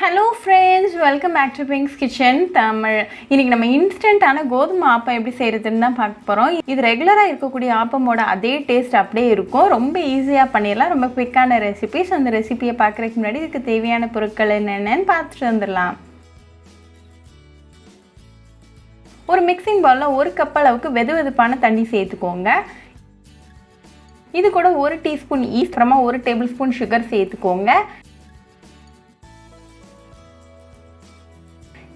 Hello friends, welcome back to Pink's Kitchen Tamil. இன்னைக்கு நம்ம இன்ஸ்டன்ட்டான கோதுமை ஆப்பம் எப்படி செய்யறதுன்னு தான் பார்க்க போறோம். இது ரெகுலரா இருக்கக்கூடிய ஆப்பமோட அதே டேஸ்ட் அப்படியே இருக்கும். ரொம்ப ஈஸியா பண்ணிடலாம். ரொம்ப குயிக்கான ரெசிபி. சோ அந்த ரெசிபியை பார்க்கறதுக்கு முன்னாடி இதுக்கு தேவையான பொருட்கள் என்னென்னன்னு பார்த்துட்டு வந்துடலாம். ஒரு மிக்சிங் பவுல்ல 1 கப் அளவுக்கு வெதுவெதுப்பான தண்ணி சேர்த்துக்கோங்க. இது கூட 1 டீஸ்பூன் ஈஸ்ட், அப்புறமா 1 டேபிள்ஸ்பூன் சுகர் சேர்த்துக்கோங்க.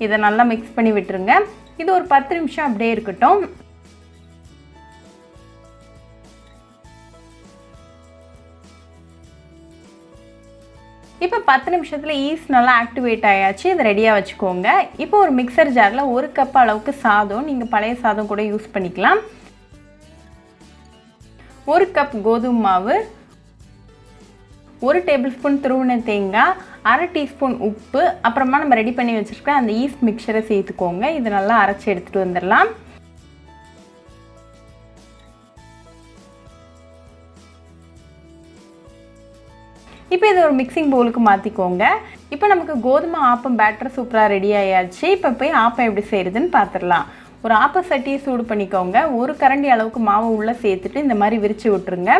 இதை நல்லா மிக்ஸ் பண்ணி விட்டுருங்க. இது ஒரு 10 நிமிஷம் அப்படியே இருக்கட்டும். இப்போ 10 நிமிஷத்துல ஈஸ்ட் நல்லா ஆக்டிவேட் ஆயாச்சு. இதை ரெடியாக வச்சுக்கோங்க. இப்போ ஒரு மிக்சர் ஜாரில் 1 கப் அளவுக்கு சாதம், நீங்கள் பழைய சாதம் கூட யூஸ் பண்ணிக்கலாம். 1 கப் கோதுமை மாவு, 1 டேபிள்ஸ்பூன் துருவின தேங்காய், 1/2 டீஸ்பூன் உப்பு, அப்புறமா நம்ம ரெடி பண்ணி வச்சுருக்க அந்த ஈஸ்ட் மிக்சரை சேர்த்துக்கோங்க. இதை நல்லா அரைச்சி எடுத்துகிட்டு வந்துடலாம். இப்போ இது ஒரு மிக்சிங் பவுலுக்கு மாற்றிக்கோங்க. இப்போ நமக்கு கோதுமை ஆப்பம் பேட்டர் சூப்பராக ரெடி ஆயாச்சு. இப்போ போய் ஆப்பம் எப்படி செய்கிறதுன்னு பார்த்துடலாம். ஒரு ஆப்ப சட்டியை சூடு பண்ணிக்கோங்க. 1 கரண்டி அளவுக்கு மாவு உள்ளே சேர்த்துட்டு இந்த மாதிரி விரித்து விட்டுருங்க.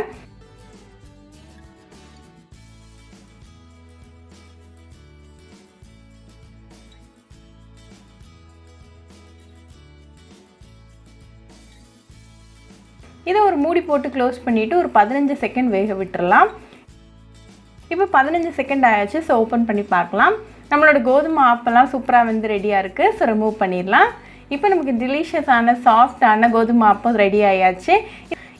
இதை ஒரு மூடி போட்டு க்ளோஸ் பண்ணிவிட்டு ஒரு 15 செகண்ட் வேக விட்டுறலாம். இப்போ 15 செகண்ட் ஆயாச்சு. ஸோ ஓப்பன் பண்ணி பார்க்கலாம். நம்மளோட கோதுமை ஆப்பெல்லாம் சூப்பராக வந்து ரெடியாக இருக்குது. ஸோ ரிமூவ் பண்ணிடலாம். இப்போ நமக்கு டெலிஷியஸான சாஃப்டான கோதுமை ஆப்பம் ரெடி ஆயாச்சு.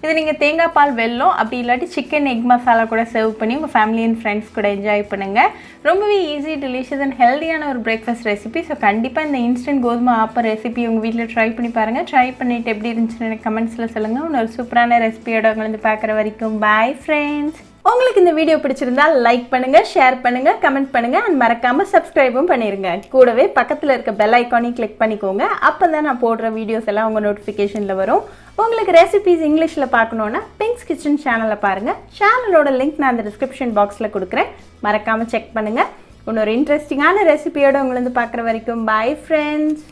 இது நீங்கள் தேங்காய் பால் வெல்லம் அப்படி இல்லாட்டி சிக்கன் எக் மசாலா கூட சர்வ் பண்ணி உங்கள் ஃபேமிலி அண்ட் ஃப்ரெண்ட்ஸ் கூட என்ஜாய் பண்ணுங்கள். ரொம்பவே ஈஸி, டெலிஷியஸ் அண்ட் ஹெல்தியான ஒரு பிரேக்ஃபாஸ்ட் ரெசிபி. ஸோ கண்டிப்பாக இந்த இன்ஸ்டன்ட் கோதுமை ஆப்பம் ரெசிபி உங்கள் வீட்டில் ட்ரை பண்ணி பாருங்கள். ட்ரை பண்ணிவிட்டு எப்படி இருந்துச்சுன்னு எனக்கு கமெண்ட்ஸில் சொல்லுங்கள். இன்னொரு சூப்பரான ரெசிபியோட உங்களை வந்து பார்க்குற வரைக்கும் பாய் ஃப்ரெண்ட்ஸ். உங்களுக்கு இந்த வீடியோ பிடிச்சிருந்தா லைக் பண்ணுங்கள், ஷேர் பண்ணுங்கள், கமெண்ட் பண்ணுங்கள் அண்ட் மறக்காமல் சப்ஸ்கிரைபும் பண்ணிடுங்க. கூடவே பக்கத்தில் இருக்க பெல் ஐக்கானையும் கிளிக் பண்ணிக்கோங்க. அப்போ தான் நான் போடுற வீடியோஸ் எல்லாம் உங்கள் நோட்டிஃபிகேஷனில் வரும். உங்களுக்கு ரெசிபிஸ் இங்கிலீஷில் பார்க்கணுன்னா பிங்க்ஸ் கிச்சன் சேனலை பாருங்கள். சேனலோட லிங்க் நான் அந்த டிஸ்கிரிப்ஷன் பாக்ஸில் கொடுக்குறேன். மறக்காமல் செக் பண்ணுங்கள். இன்னொரு இன்ட்ரெஸ்டிங்கான ரெசிபியோடு உங்களை வந்து பார்க்குற வரைக்கும் பாய் ஃப்ரெண்ட்ஸ்.